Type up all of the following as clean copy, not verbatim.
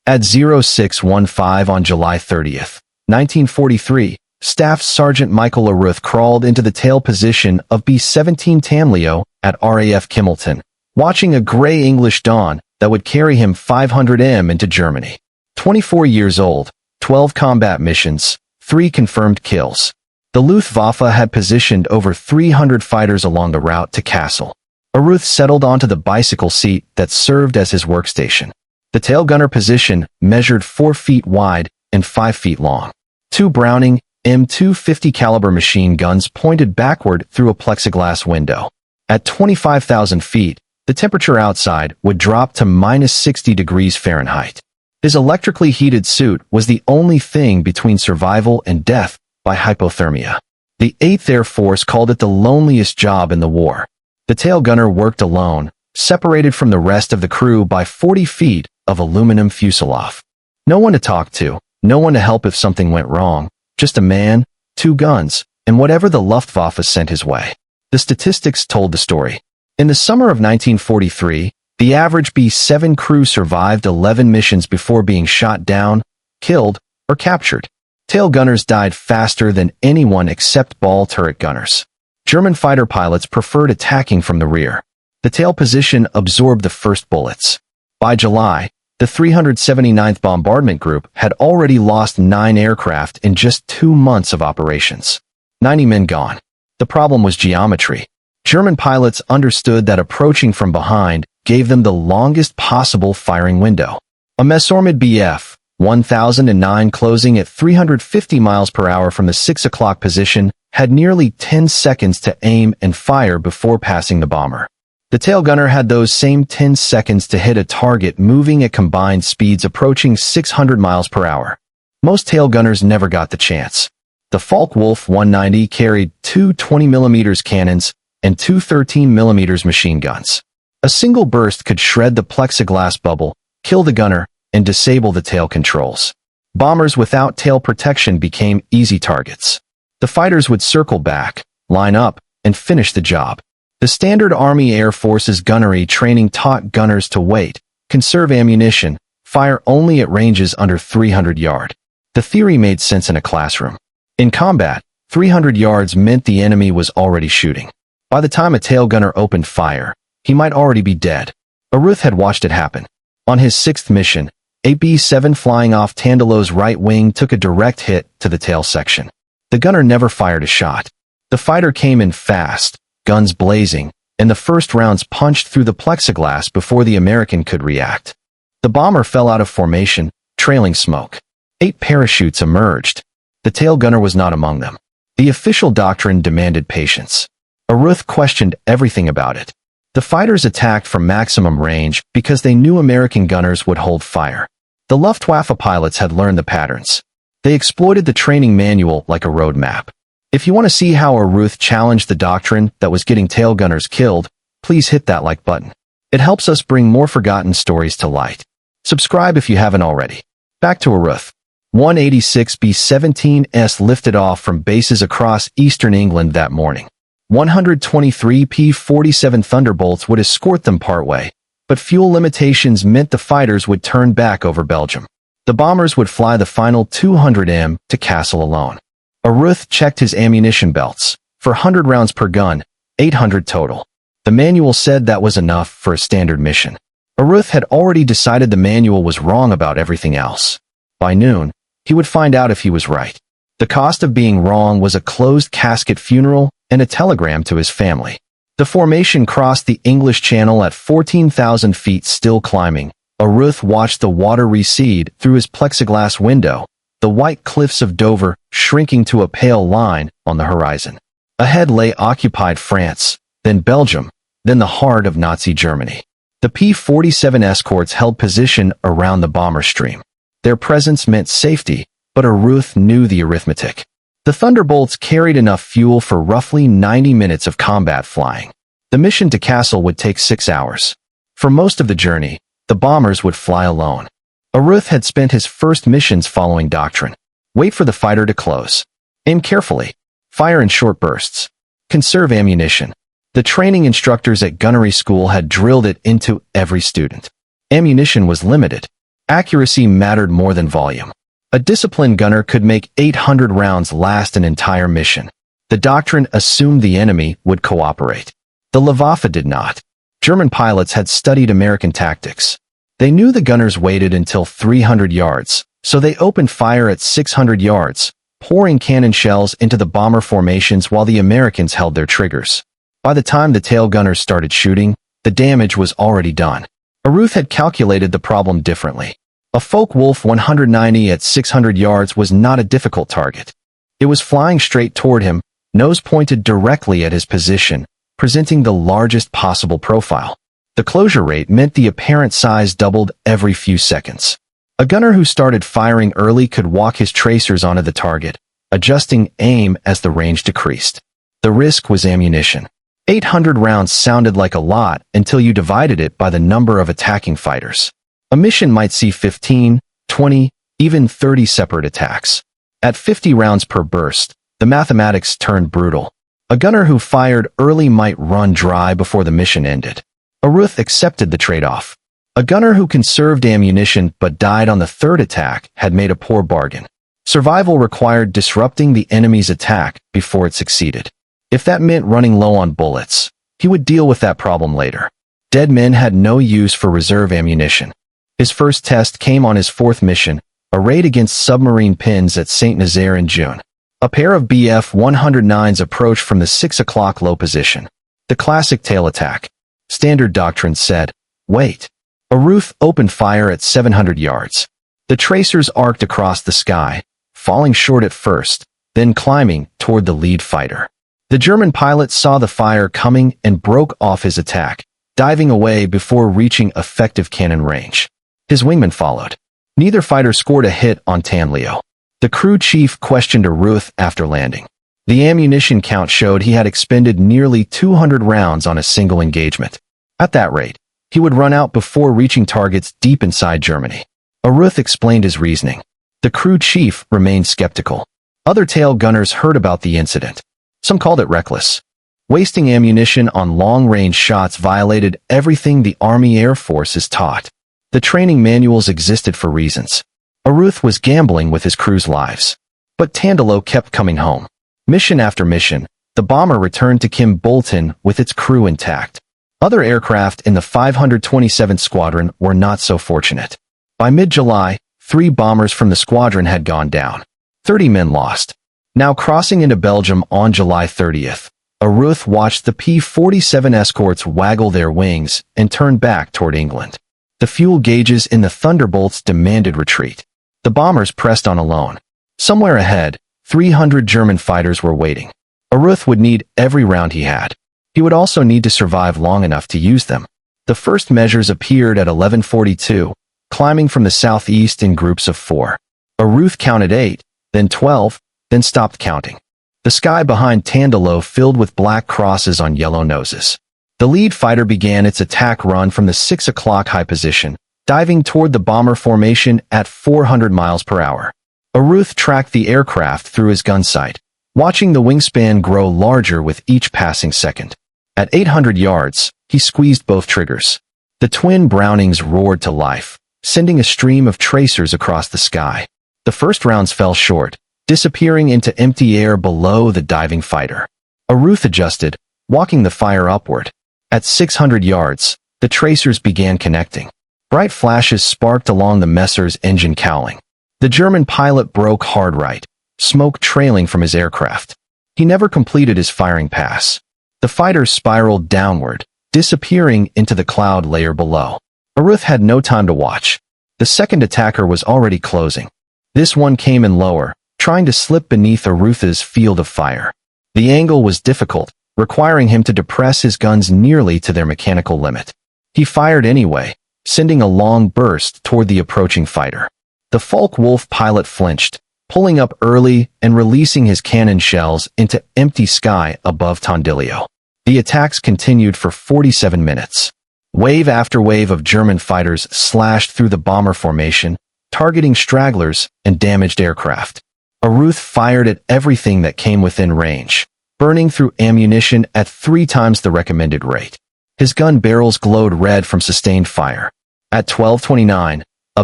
At 0615 on July 30th, 1943, Staff Sergeant Michael Aruth crawled into the tail position of B-17 Tamleo at RAF Kimmelton, watching a gray English dawn that would carry him 500 m into Germany. 24 years old, 12 combat missions, 3 confirmed kills. The Luftwaffe had positioned over 300 fighters along the route to Kassel. Aruth settled onto the bicycle seat that served as his workstation. The tail gunner position measured 4 feet wide and 5 feet long. 2 Browning M250 caliber machine guns pointed backward through a plexiglass window. At 25,000 feet, the temperature outside would drop to -60 degrees Fahrenheit. His electrically heated suit was the only thing between survival and death by hypothermia. The 8th Air Force called it the loneliest job in the war. The tail gunner worked alone, separated from the rest of the crew by 40 feet of aluminum fuselage. No one to talk to, no one to help if something went wrong, just a man, 2 guns, and whatever the Luftwaffe sent his way. The statistics told the story. In the summer of 1943, the average B-7 crew survived 11 missions before being shot down, killed, or captured. Tail gunners died faster than anyone except ball turret gunners. German fighter pilots preferred attacking from the rear. The tail position absorbed the first bullets. By July, the 379th Bombardment Group had already lost 9 aircraft in just 2 months of operations. 90 men gone. The problem was geometry. German pilots understood that approaching from behind gave them the longest possible firing window. A Messerschmitt Bf 1009 closing at 350 miles per hour from the 6 o'clock position had nearly 10 seconds to aim and fire before passing the bomber. The tail gunner had those same 10 seconds to hit a target moving at combined speeds approaching 600 miles per hour. Most tail gunners never got the chance. The Focke-Wulf 190 carried 2 20mm cannons and 2 13mm machine guns. A single burst could shred the plexiglass bubble, kill the gunner, and disable the tail controls. Bombers without tail protection became easy targets. The fighters would circle back, line up, and finish the job. The standard Army Air Force's gunnery training taught gunners to wait, conserve ammunition, fire only at ranges under 300 yards. The theory made sense in a classroom. In combat, 300 yards meant the enemy was already shooting. By the time a tail gunner opened fire, he might already be dead. Aruth had watched it happen. On his 6th mission, a B-7 flying off Tandelo's right wing took a direct hit to the tail section. The gunner never fired a shot. The fighter came in fast, guns blazing, and the first rounds punched through the plexiglass before the American could react. The bomber fell out of formation, trailing smoke. 8 parachutes emerged. The tail gunner was not among them. The official doctrine demanded patience. Aruth questioned everything about it. The fighters attacked from maximum range because they knew American gunners would hold fire. The Luftwaffe pilots had learned the patterns. They exploited the training manual like a road map. If you want to see how Aruth challenged the doctrine that was getting tail gunners killed, please hit that like button. It helps us bring more forgotten stories to light. Subscribe if you haven't already. Back to Aruth. 186 B-17's lifted off from bases across eastern England that morning. 123 P-47 Thunderbolts would escort them partway, but fuel limitations meant the fighters would turn back over Belgium. The bombers would fly the final 200 m to Kassel alone. Aruth checked his ammunition belts. For 100 rounds per gun, 800 total. The manual said that was enough for a standard mission. Aruth had already decided the manual was wrong about everything else. By noon, he would find out if he was right. The cost of being wrong was a closed casket funeral and a telegram to his family. The formation crossed the English Channel at 14,000 feet still climbing. Aruth watched the water recede through his plexiglass window, the white cliffs of Dover shrinking to a pale line on the horizon. Ahead lay occupied France, then Belgium, then the heart of Nazi Germany. The P-47 escorts held position around the bomber stream. Their presence meant safety, but Aruth knew the arithmetic. The Thunderbolts carried enough fuel for roughly 90 minutes of combat flying. The mission to Kassel would take 6 hours. For most of the journey, the bombers would fly alone. Aruth had spent his first missions following doctrine. Wait for the fighter to close. Aim carefully. Fire in short bursts. Conserve ammunition. The training instructors at gunnery school had drilled it into every student. Ammunition was limited. Accuracy mattered more than volume. A disciplined gunner could make 800 rounds last an entire mission. The doctrine assumed the enemy would cooperate. The Luftwaffe did not. German pilots had studied American tactics. They knew the gunners waited until 300 yards, so they opened fire at 600 yards, pouring cannon shells into the bomber formations while the Americans held their triggers. By the time the tail gunners started shooting, the damage was already done. Aruth had calculated the problem differently. A Focke-Wulf 190 at 600 yards was not a difficult target. It was flying straight toward him, nose pointed directly at his position, presenting the largest possible profile. The closure rate meant the apparent size doubled every few seconds. A gunner who started firing early could walk his tracers onto the target, adjusting aim as the range decreased. The risk was ammunition. 800 rounds sounded like a lot until you divided it by the number of attacking fighters. A mission might see 15, 20, even 30 separate attacks. At 50 rounds per burst, the mathematics turned brutal. A gunner who fired early might run dry before the mission ended. Aruth accepted the trade-off. A gunner who conserved ammunition but died on the third attack had made a poor bargain. Survival required disrupting the enemy's attack before it succeeded. If that meant running low on bullets, he would deal with that problem later. Dead men had no use for reserve ammunition. His first test came on his fourth mission, a raid against submarine pins at St. Nazaire in June. A pair of Bf-109s approached from the 6 o'clock low position. The classic tail attack. Standard doctrine said, wait. Aruth opened fire at 700 yards. The tracers arced across the sky, falling short at first, then climbing toward the lead fighter. The German pilot saw the fire coming and broke off his attack, diving away before reaching effective cannon range. His wingman followed. Neither fighter scored a hit on Tanlio. The crew chief questioned Aruth after landing. The ammunition count showed he had expended nearly 200 rounds on a single engagement. At that rate, he would run out before reaching targets deep inside Germany. Aruth explained his reasoning. The crew chief remained skeptical. Other tail gunners heard about the incident. Some called it reckless. Wasting ammunition on long-range shots violated everything the Army Air Force is taught. The training manuals existed for reasons. Aruth was gambling with his crew's lives. But Tandalo kept coming home. Mission after mission, the bomber returned to Kim Bolton with its crew intact. Other aircraft in the 527th Squadron were not so fortunate. By mid-July, 3 bombers from the squadron had gone down. 30 men lost. Now crossing into Belgium on July 30th, Aruth watched the P-47 escorts waggle their wings and turn back toward England. The fuel gauges in the Thunderbolts demanded retreat. The bombers pressed on alone. Somewhere ahead, 300 German fighters were waiting. Aruth would need every round he had. He would also need to survive long enough to use them. The first measures appeared at 11:42, climbing from the southeast in groups of 4. Aruth counted 8, then 12, then stopped counting. The sky behind Tandalo filled with black crosses on yellow noses. The lead fighter began its attack run from the 6 o'clock high position, diving toward the bomber formation at 400 miles per hour. Aruth tracked the aircraft through his gun sight, watching the wingspan grow larger with each passing second. At 800 yards, he squeezed both triggers. The twin Brownings roared to life, sending a stream of tracers across the sky. The first rounds fell short, disappearing into empty air below the diving fighter. Aruth adjusted, walking the fire upward. At 600 yards, the tracers began connecting. Bright flashes sparked along the Messer's engine cowling. The German pilot broke hard right, smoke trailing from his aircraft. He never completed his firing pass. The fighter spiraled downward, disappearing into the cloud layer below. Aruth had no time to watch. The second attacker was already closing. This one came in lower, trying to slip beneath Aruth's field of fire. The angle was difficult, requiring him to depress his guns nearly to their mechanical limit. He fired anyway, sending a long burst toward the approaching fighter. The Focke-Wulf pilot flinched, pulling up early and releasing his cannon shells into empty sky above Tondilio. The attacks continued for 47 minutes. Wave after wave of German fighters slashed through the bomber formation, targeting stragglers and damaged aircraft. Aruth fired at everything that came within range, burning through ammunition at 3 times the recommended rate. His gun barrels glowed red from sustained fire. At 12:29, A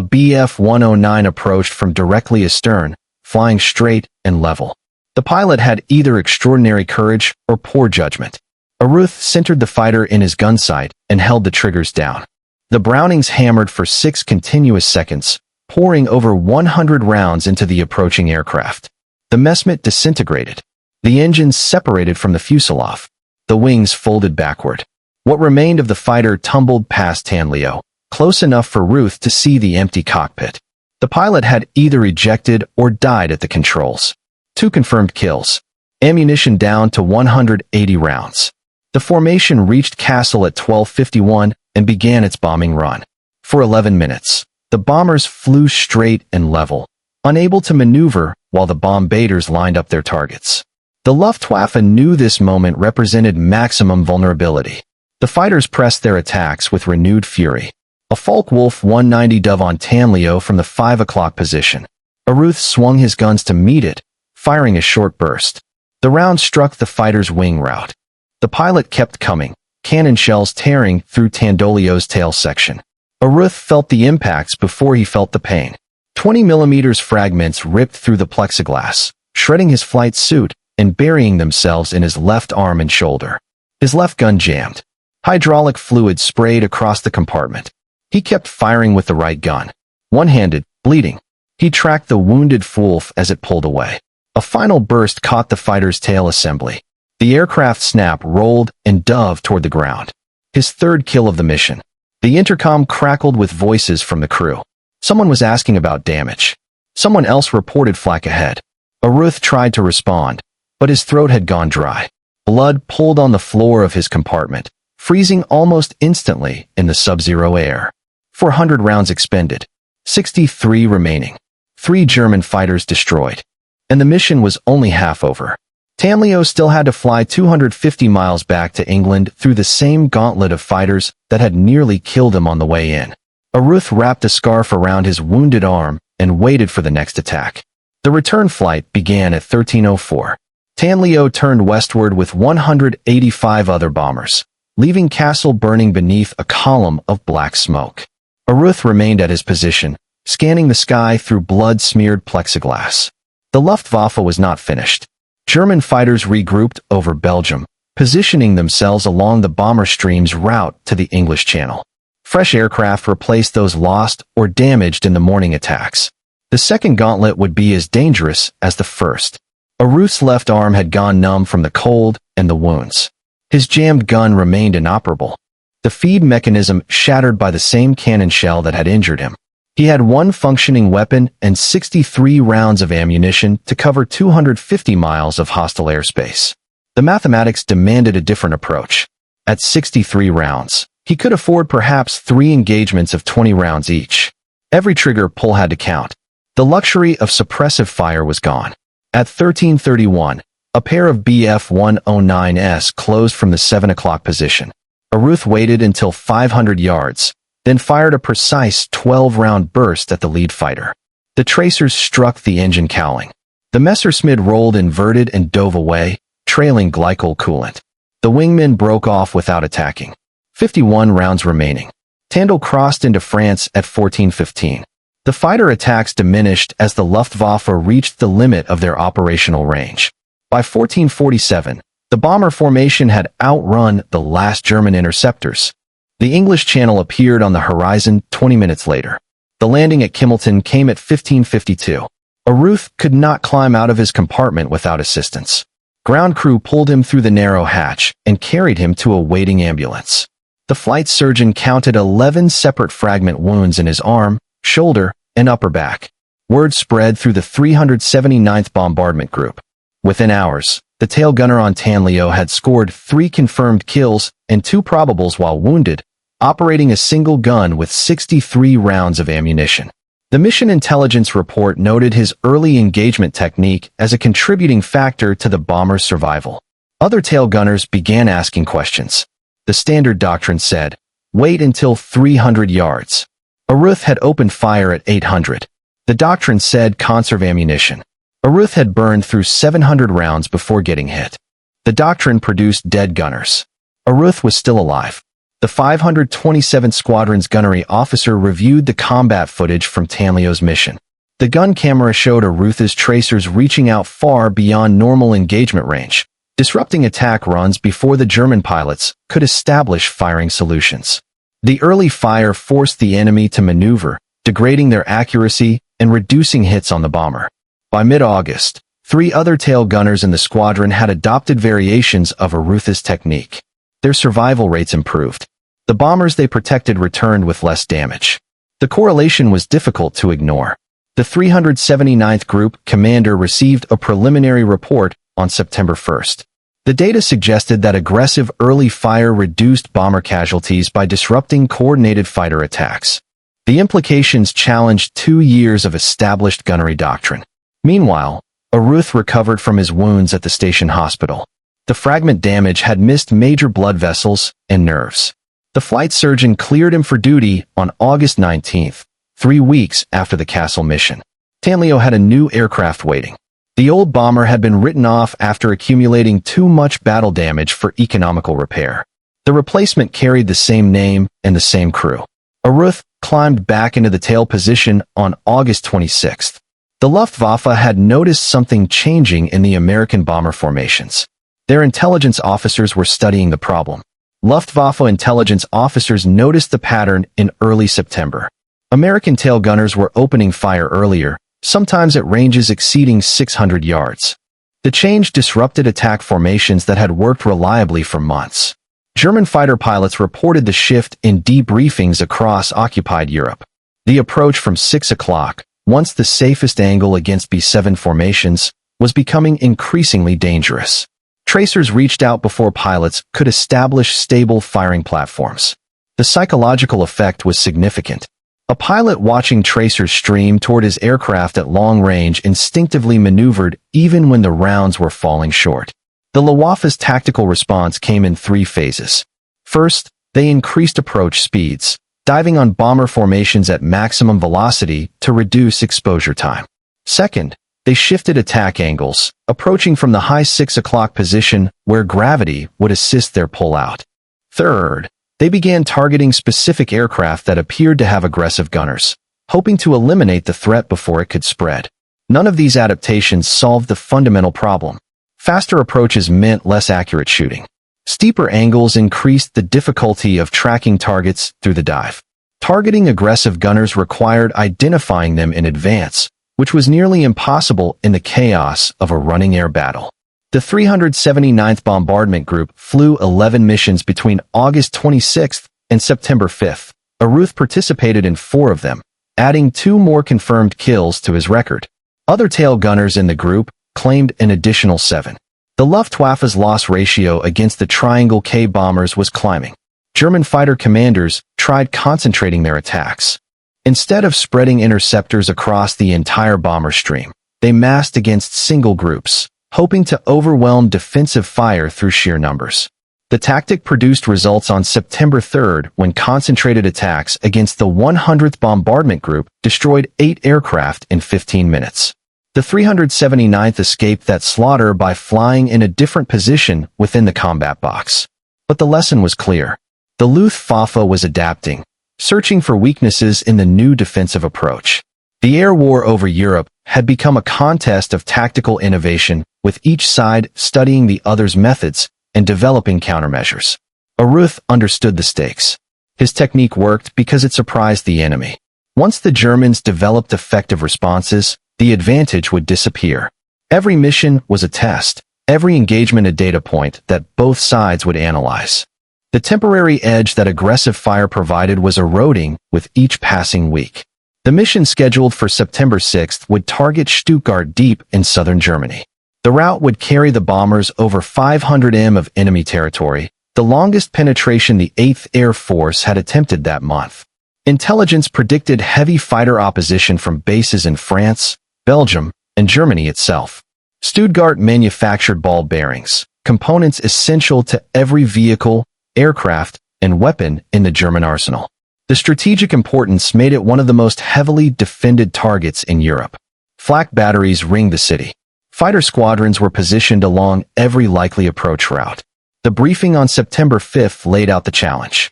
Bf-109 approached from directly astern, flying straight and level. The pilot had either extraordinary courage or poor judgment. Aruth centered the fighter in his gun sight and held the triggers down. The Brownings hammered for 6 continuous seconds, pouring over 100 rounds into the approaching aircraft. The Messmet disintegrated. The engines separated from the fuselage. The wings folded backward. What remained of the fighter tumbled past Tanlio, close enough for Ruth to see the empty cockpit. The pilot had either ejected or died at the controls. 2 confirmed kills. Ammunition down to 180 rounds. The formation reached Kassel at 12:51 and began its bombing run. For 11 minutes, the bombers flew straight and level, unable to maneuver while the bomb baiters lined up their targets. The Luftwaffe knew this moment represented maximum vulnerability. The fighters pressed their attacks with renewed fury. A Focke-Wulf 190 dove on Tanlio from the 5 o'clock position. Aruth swung his guns to meet it, firing a short burst. The round struck the fighter's wing route. The pilot kept coming, cannon shells tearing through Tandolio's tail section. Aruth felt the impacts before he felt the pain. 20mm fragments ripped through the plexiglass, shredding his flight suit and burying themselves in his left arm and shoulder. His left gun jammed. Hydraulic fluid sprayed across the compartment. He kept firing with the right gun. One-handed, bleeding. He tracked the wounded Wolf as it pulled away. A final burst caught the fighter's tail assembly. The aircraft snap rolled and dove toward the ground. His 3rd kill of the mission. The intercom crackled with voices from the crew. Someone was asking about damage. Someone else reported flak ahead. Aruth tried to respond, but his throat had gone dry. Blood pooled on the floor of his compartment, freezing almost instantly in the sub-zero air. 400 rounds expended. 63 remaining. 3 German fighters destroyed. And the mission was only half over. Tanlio still had to fly 250 miles back to England through the same gauntlet of fighters that had nearly killed him on the way in. Aruth wrapped a scarf around his wounded arm and waited for the next attack. The return flight began at 13:04. Tanlio turned westward with 185 other bombers, leaving Kassel burning beneath a column of black smoke. Aruth remained at his position, scanning the sky through blood-smeared plexiglass. The Luftwaffe was not finished. German fighters regrouped over Belgium, positioning themselves along the bomber stream's route to the English Channel. Fresh aircraft replaced those lost or damaged in the morning attacks. The second gauntlet would be as dangerous as the first. Aruth's left arm had gone numb from the cold and the wounds. His jammed gun remained inoperable. The feed mechanism shattered by the same cannon shell that had injured him. He had 1 functioning weapon and 63 rounds of ammunition to cover 250 miles of hostile airspace. The mathematics demanded a different approach. At 63 rounds, he could afford perhaps 3 engagements of 20 rounds each. Every trigger pull had to count. The luxury of suppressive fire was gone. At 13:31, a pair of Bf-109s closed from the 7 o'clock position. Aruth waited until 500 yards, then fired a precise 12-round burst at the lead fighter. The tracers struck the engine cowling. The Messerschmitt rolled inverted and dove away, trailing glycol coolant. The wingmen broke off without attacking. 51 rounds remaining. Tandil crossed into France at 14:15. The fighter attacks diminished as the Luftwaffe reached the limit of their operational range. By 14:47, the bomber formation had outrun the last German interceptors. The English Channel appeared on the horizon 20 minutes later. The landing at Kimmelton came at 15:52. Aruth could not climb out of his compartment without assistance. Ground crew pulled him through the narrow hatch and carried him to a waiting ambulance. The flight surgeon counted 11 separate fragment wounds in his arm, shoulder, and upper back. Word spread through the 379th Bombardment Group. Within hours, the tail gunner on Tanlio had scored 3 confirmed kills and 2 probables while wounded, operating a single gun with 63 rounds of ammunition. The mission intelligence report noted his early engagement technique as a contributing factor to the bomber's survival. Other tail gunners began asking questions. The standard doctrine said, "Wait until 300 yards." Aruth had opened fire at 800. The doctrine said, "Conserve ammunition." Aruth had burned through 700 rounds before getting hit. The doctrine produced dead gunners. Aruth was still alive. The 527th Squadron's gunnery officer reviewed the combat footage from Tamlio's mission. The gun camera showed Arutha's tracers reaching out far beyond normal engagement range, disrupting attack runs before the German pilots could establish firing solutions. The early fire forced the enemy to maneuver, degrading their accuracy and reducing hits on the bomber. By mid-August, 3 other tail gunners in the squadron had adopted variations of Arutha's technique. Their survival rates improved. The bombers they protected returned with less damage. The correlation was difficult to ignore. The 379th Group commander received a preliminary report on September 1st. The data suggested that aggressive early fire reduced bomber casualties by disrupting coordinated fighter attacks. The implications challenged 2 years of established gunnery doctrine. Meanwhile, Aruth recovered from his wounds at the station hospital. The fragment damage had missed major blood vessels and nerves. The flight surgeon cleared him for duty on August 19th, 3 weeks after the Castle mission. Tamlio had a new aircraft waiting. The old bomber had been written off after accumulating too much battle damage for economical repair. The replacement carried the same name and the same crew. Aruth climbed back into the tail position on August 26th. The Luftwaffe had noticed something changing in the American bomber formations. Their intelligence officers were studying the problem. Luftwaffe intelligence officers noticed the pattern in early September. American tail gunners were opening fire earlier, sometimes at ranges exceeding 600 yards. The change disrupted attack formations that had worked reliably for months. German fighter pilots reported the shift in debriefings across occupied Europe. The approach from 6 o'clock, once the safest angle against B-7 formations, was becoming increasingly dangerous. Tracers reached out before pilots could establish stable firing platforms. The psychological effect was significant. A pilot watching tracers stream toward his aircraft at long range instinctively maneuvered even when the rounds were falling short. The Luftwaffe's tactical response came in 3 phases. First, they increased approach speeds, diving on bomber formations at maximum velocity to reduce exposure time. Second, they shifted attack angles, approaching from the high 6 o'clock position where gravity would assist their pull-out. Third, they began targeting specific aircraft that appeared to have aggressive gunners, hoping to eliminate the threat before it could spread. None of these adaptations solved the fundamental problem. Faster approaches meant less accurate shooting. Steeper angles increased the difficulty of tracking targets through the dive. Targeting aggressive gunners required identifying them in advance, which was nearly impossible in the chaos of a running air battle. The 379th Bombardment Group flew 11 missions between August 26th and September 5th. Aruth participated in 4 of them, adding 2 more confirmed kills to his record. Other tail gunners in the group claimed an additional 7. The Luftwaffe's loss ratio against the Triangle K bombers was climbing. German fighter commanders tried concentrating their attacks. Instead of spreading interceptors across the entire bomber stream, they massed against single groups, hoping to overwhelm defensive fire through sheer numbers. The tactic produced results on September 3rd when concentrated attacks against the 100th Bombardment Group destroyed 8 aircraft in 15 minutes. The 379th escaped that slaughter by flying in a different position within the combat box. But the lesson was clear. The Luftwaffe was adapting, searching for weaknesses in the new defensive approach. The air war over Europe had become a contest of tactical innovation, with each side studying the other's methods and developing countermeasures. Aruth understood the stakes. His technique worked because it surprised the enemy. Once the Germans developed effective responses, the advantage would disappear. Every mission was a test, every engagement a data point that both sides would analyze. The temporary edge that aggressive fire provided was eroding with each passing week. The mission scheduled for September 6th would target Stuttgart deep in southern Germany. The route would carry the bombers over 500 m of enemy territory, the longest penetration the 8th Air Force had attempted that month. Intelligence predicted heavy fighter opposition from bases in France, Belgium, and Germany itself. Stuttgart manufactured ball bearings, components essential to every vehicle, aircraft, and weapon in the German arsenal. The strategic importance made it one of the most heavily defended targets in Europe. Flak batteries ringed the city. Fighter squadrons were positioned along every likely approach route. The briefing on September 5th laid out the challenge.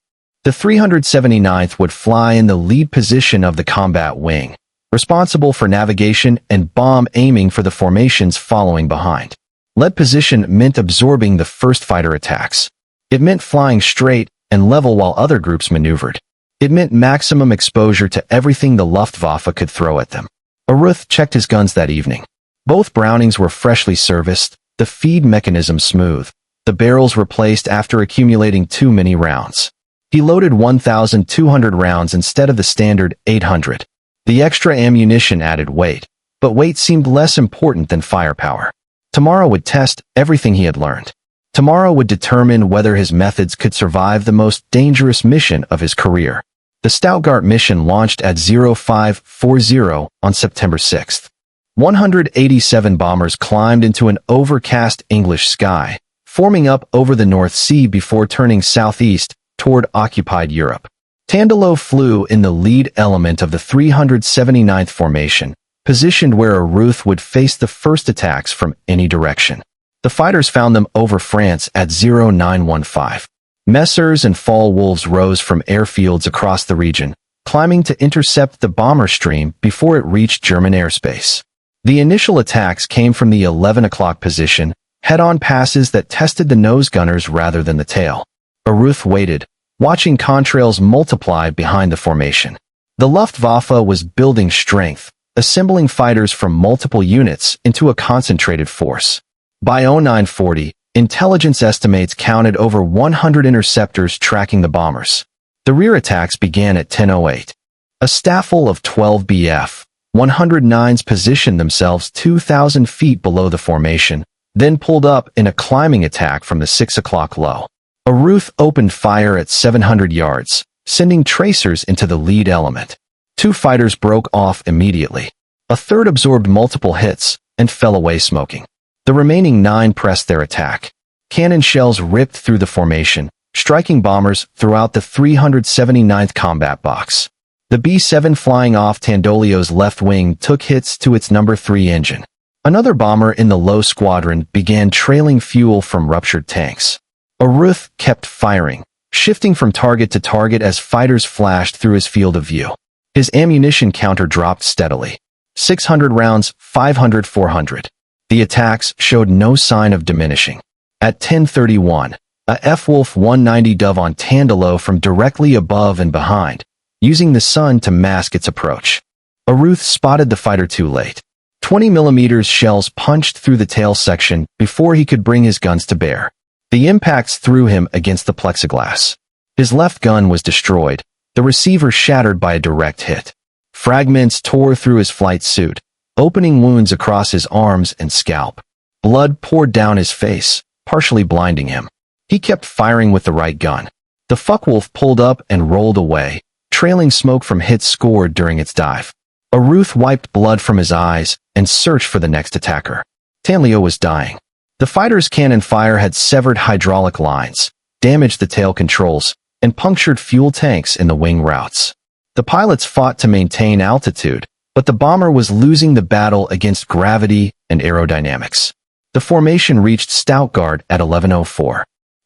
The 379th would fly in the lead position of the combat wing, responsible for navigation and bomb aiming for the formations following behind. Lead position meant absorbing the first fighter attacks. It meant flying straight and level while other groups maneuvered. It meant maximum exposure to everything the Luftwaffe could throw at them. Aruth checked his guns that evening. Both Brownings were freshly serviced, the feed mechanism smooth, the barrels replaced after accumulating too many rounds. He loaded 1,200 rounds instead of the standard 800. The extra ammunition added weight, but weight seemed less important than firepower. Tomorrow would test everything he had learned. Tomorrow would determine whether his methods could survive the most dangerous mission of his career. The Stuttgart mission launched at 0540 on September 6th. 187 bombers climbed into an overcast English sky, forming up over the North Sea before turning southeast toward occupied Europe. Tandalo flew in the lead element of the 379th formation, positioned where Aruth would face the first attacks from any direction. The fighters found them over France at 0915. Messers and Fall Wolves rose from airfields across the region, climbing to intercept the bomber stream before it reached German airspace. The initial attacks came from the 11 o'clock position, head-on passes that tested the nose gunners rather than the tail. Aruth waited, watching contrails multiply behind the formation. The Luftwaffe was building strength, assembling fighters from multiple units into a concentrated force. By 0940, intelligence estimates counted over 100 interceptors tracking the bombers. The rear attacks began at 10:08. A staffel of 12 Bf 109s positioned themselves 2,000 feet below the formation, then pulled up in a climbing attack from the 6 o'clock low. Aruth opened fire at 700 yards, sending tracers into the lead element. 2 fighters broke off immediately. A third absorbed multiple hits and fell away smoking. The remaining 9 pressed their attack. Cannon shells ripped through the formation, striking bombers throughout the 379th combat box. The B-7 flying off Tandolio's left wing took hits to its number 3 engine. Another bomber in the low squadron began trailing fuel from ruptured tanks. Aruth kept firing, shifting from target to target as fighters flashed through his field of view. His ammunition counter dropped steadily. 600 rounds, 500, 400. The attacks showed no sign of diminishing. At 10:31, a F-Wolf 190 dove on Tandalo from directly above and behind, using the sun to mask its approach. Aruth spotted the fighter too late. 20mm shells punched through the tail section before he could bring his guns to bear. The impacts threw him against the plexiglass. His left gun was destroyed, the receiver shattered by a direct hit. Fragments tore through his flight suit, opening wounds across his arms and scalp. Blood poured down his face, partially blinding him. He kept firing with the right gun. The Focke-Wulf pulled up and rolled away, trailing smoke from hits scored during its dive. Aruth wiped blood from his eyes and searched for the next attacker. Tandalo was dying. The fighter's cannon fire had severed hydraulic lines, damaged the tail controls, and punctured fuel tanks in the wing routes. The pilots fought to maintain altitude, but the bomber was losing the battle against gravity and aerodynamics. The formation reached Stuttgart at 11:04.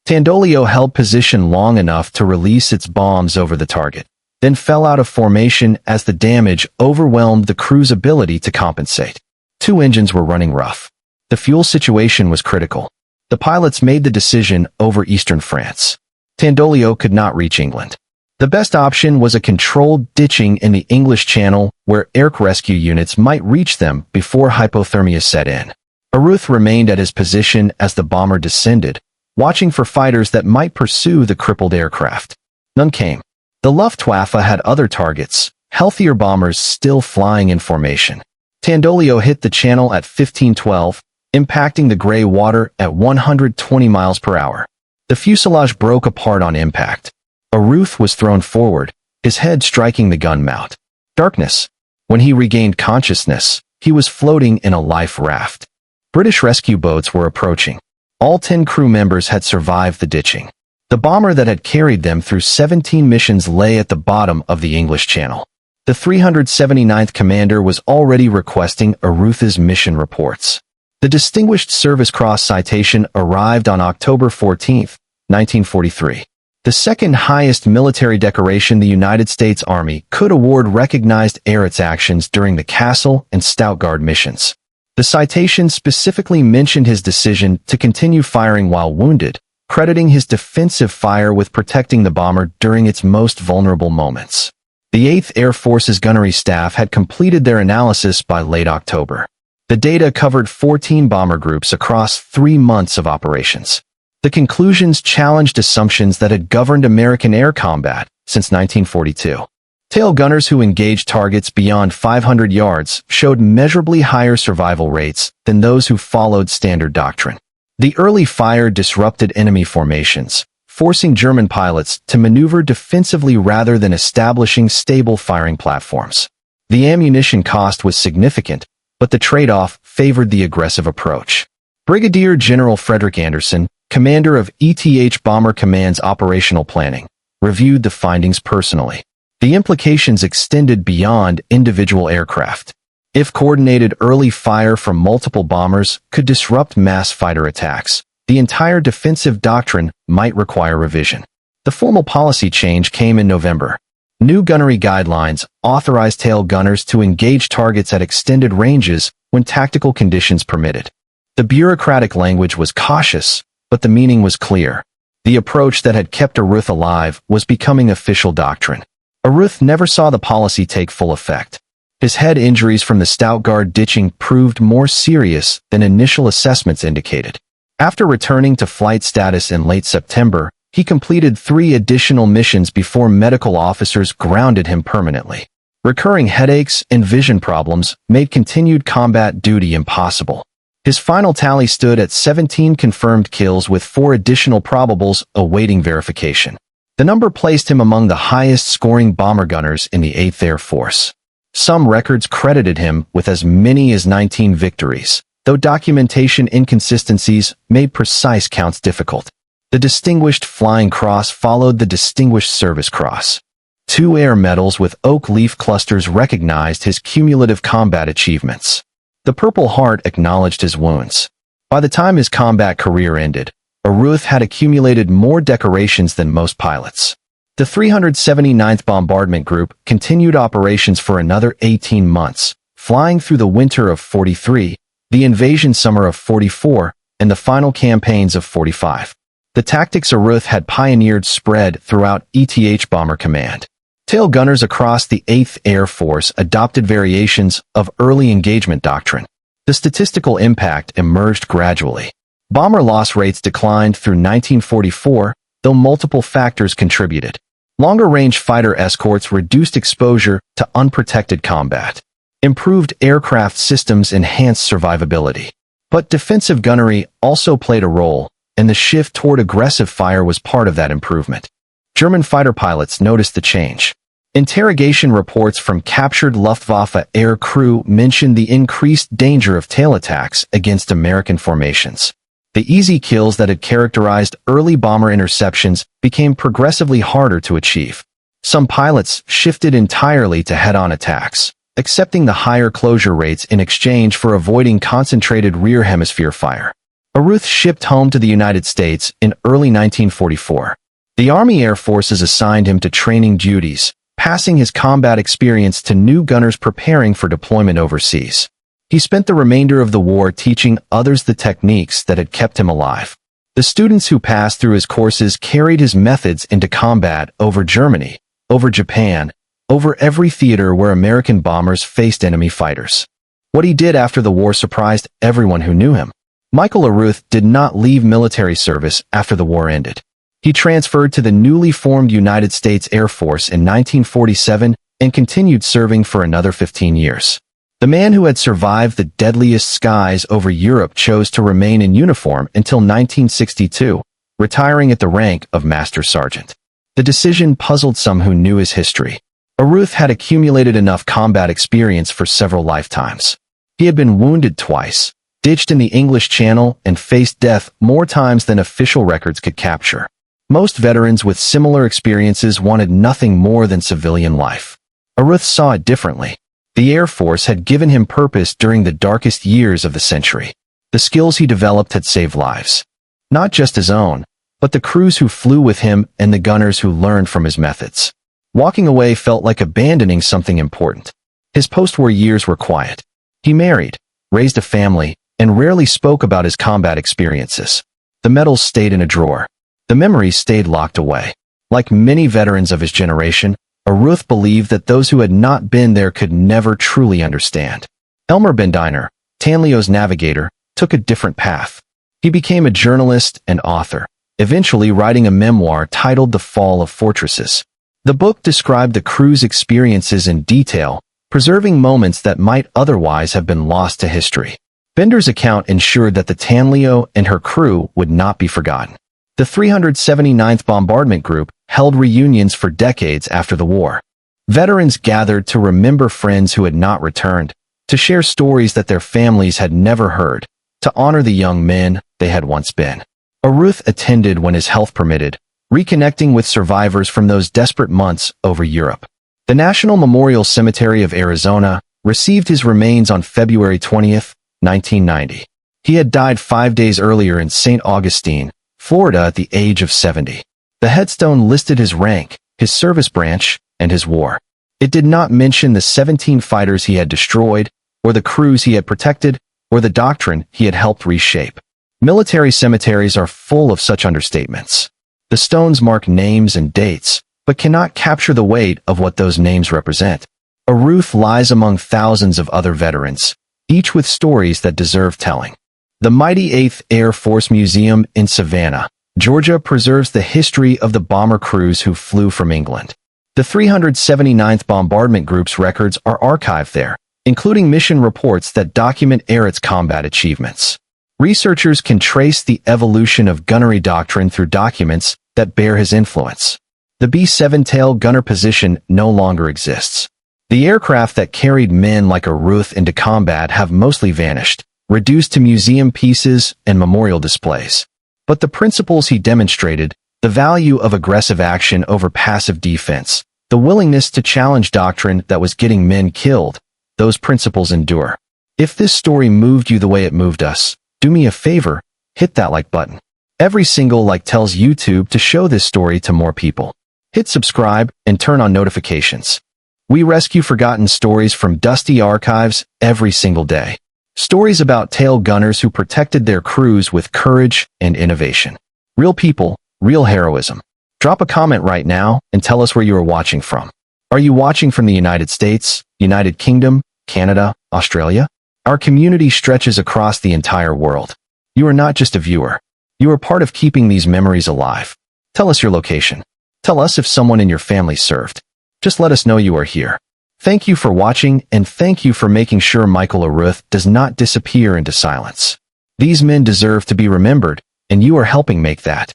Tandolio held position long enough to release its bombs over the target, then fell out of formation as the damage overwhelmed the crew's ability to compensate. 2 engines were running rough. The fuel situation was critical. The pilots made the decision over eastern France. Tandolio could not reach England. The best option was a controlled ditching in the English Channel where air rescue units might reach them before hypothermia set in. Aruth remained at his position as the bomber descended, watching for fighters that might pursue the crippled aircraft. None came. The Luftwaffe had other targets, healthier bombers still flying in formation. Tandolio hit the channel at 15:12, impacting the gray water at 120 miles per hour. The fuselage broke apart on impact. Aruth was thrown forward, his head striking the gun mount. Darkness. When he regained consciousness, he was floating in a life raft. British rescue boats were approaching. All 10 crew members had survived the ditching. The bomber that had carried them through 17 missions lay at the bottom of the English Channel. The 379th commander was already requesting Aruth's mission reports. The Distinguished Service Cross citation arrived on October 14, 1943. The second highest military decoration the United States Army could award recognized Ehret's actions during the Castle and Stuttgart missions. The citation specifically mentioned his decision to continue firing while wounded, crediting his defensive fire with protecting the bomber during its most vulnerable moments. The 8th Air Force's gunnery staff had completed their analysis by late October. The data covered 14 bomber groups across 3 months of operations. The conclusions challenged assumptions that had governed American air combat since 1942. Tail gunners who engaged targets beyond 500 yards showed measurably higher survival rates than those who followed standard doctrine. The early fire disrupted enemy formations, forcing German pilots to maneuver defensively rather than establishing stable firing platforms. The ammunition cost was significant, but the trade-off favored the aggressive approach. Brigadier General Frederick Anderson, commander of ETH Bomber Command's operational planning, reviewed the findings personally. The implications extended beyond individual aircraft. If coordinated early fire from multiple bombers could disrupt mass fighter attacks, the entire defensive doctrine might require revision. The formal policy change came in November. New gunnery guidelines authorized tail gunners to engage targets at extended ranges when tactical conditions permitted. The bureaucratic language was cautious, but the meaning was clear. The approach that had kept Ehret alive was becoming official doctrine. Ehret never saw the policy take full effect. His head injuries from the Stuttgart ditching proved more serious than initial assessments indicated. After returning to flight status in late September, he completed 3 additional missions before medical officers grounded him permanently. Recurring headaches and vision problems made continued combat duty impossible. His final tally stood at 17 confirmed kills with 4 additional probables awaiting verification. The number placed him among the highest-scoring bomber gunners in the 8th Air Force. Some records credited him with as many as 19 victories, though documentation inconsistencies made precise counts difficult. The Distinguished Flying Cross followed the Distinguished Service Cross. 2 air medals with oak leaf clusters recognized his cumulative combat achievements. The Purple Heart acknowledged his wounds. By the time his combat career ended, Ehret had accumulated more decorations than most pilots. The 379th Bombardment Group continued operations for another 18 months, flying through the winter of 43, the invasion summer of 44, and the final campaigns of 45. The tactics Ehret had pioneered spread throughout ETH Bomber Command. Tail gunners across the 8th Air Force adopted variations of early engagement doctrine. The statistical impact emerged gradually. Bomber loss rates declined through 1944, though multiple factors contributed. Longer-range fighter escorts reduced exposure to unprotected combat. Improved aircraft systems enhanced survivability. But defensive gunnery also played a role, and the shift toward aggressive fire was part of that improvement. German fighter pilots noticed the change. Interrogation reports from captured Luftwaffe air crew mentioned the increased danger of tail attacks against American formations. The easy kills that had characterized early bomber interceptions became progressively harder to achieve. Some pilots shifted entirely to head-on attacks, accepting the higher closure rates in exchange for avoiding concentrated rear hemisphere fire. Ehret shipped home to the United States in early 1944. The Army Air Forces assigned him to training duties, passing his combat experience to new gunners preparing for deployment overseas. He spent the remainder of the war teaching others the techniques that had kept him alive. The students who passed through his courses carried his methods into combat over Germany, over Japan, over every theater where American bombers faced enemy fighters. What he did after the war surprised everyone who knew him. Michael Ehret did not leave military service after the war ended. He transferred to the newly formed United States Air Force in 1947 and continued serving for another 15 years. The man who had survived the deadliest skies over Europe chose to remain in uniform until 1962, retiring at the rank of Master Sergeant. The decision puzzled some who knew his history. Ehret had accumulated enough combat experience for several lifetimes. He had been wounded twice, ditched in the English Channel, and faced death more times than official records could capture. Most veterans with similar experiences wanted nothing more than civilian life. Ehret saw it differently. The Air Force had given him purpose during the darkest years of the century. The skills he developed had saved lives. Not just his own, but the crews who flew with him and the gunners who learned from his methods. Walking away felt like abandoning something important. His post-war years were quiet. He married, raised a family, and rarely spoke about his combat experiences. The medals stayed in a drawer. The memories stayed locked away. Like many veterans of his generation, Aruth believed that those who had not been there could never truly understand. Elmer Bendiner, Tanleo's navigator, took a different path. He became a journalist and author, eventually writing a memoir titled The Fall of Fortresses. The book described the crew's experiences in detail, preserving moments that might otherwise have been lost to history. Bender's account ensured that the Tanleo and her crew would not be forgotten. The 379th Bombardment Group held reunions for decades after the war. Veterans gathered to remember friends who had not returned, to share stories that their families had never heard, to honor the young men they had once been. Aruth attended when his health permitted, reconnecting with survivors from those desperate months over Europe. The National Memorial Cemetery of Arizona received his remains on February 20, 1990. He had died 5 days earlier in St. Augustine, Florida at the age of 70. The headstone listed his rank, his service branch, and his war. It did not mention the 17 fighters he had destroyed, or the crews he had protected, or the doctrine he had helped reshape. Military cemeteries are full of such understatements. The stones mark names and dates, but cannot capture the weight of what those names represent. Aruth lies among thousands of other veterans, each with stories that deserve telling. The mighty 8th Air Force Museum in Savannah, Georgia preserves the history of the bomber crews who flew from England. The 379th Bombardment Group's records are archived there, including mission reports that document Arrett's combat achievements. Researchers can trace the evolution of gunnery doctrine through documents that bear his influence. The B-7 tail gunner position no longer exists. The aircraft that carried men like Aruth into combat have mostly vanished, reduced to museum pieces and memorial displays. But the principles he demonstrated, the value of aggressive action over passive defense, the willingness to challenge doctrine that was getting men killed, those principles endure. If this story moved you the way it moved us, do me a favor, hit that like button. Every single like tells YouTube to show this story to more people. Hit subscribe and turn on notifications. We rescue forgotten stories from dusty archives every single day. Stories about tail gunners who protected their crews with courage and innovation. Real people, real heroism. Drop a comment right now and tell us where you are watching from. Are you watching from the United States, United Kingdom, Canada, Australia? Our community stretches across the entire world. You are not just a viewer. You are part of keeping these memories alive. Tell us your location. Tell us if someone in your family served. Just let us know you are here. Thank you for watching, and thank you for making sure Michael Aruth does not disappear into silence. These men deserve to be remembered, and you are helping make that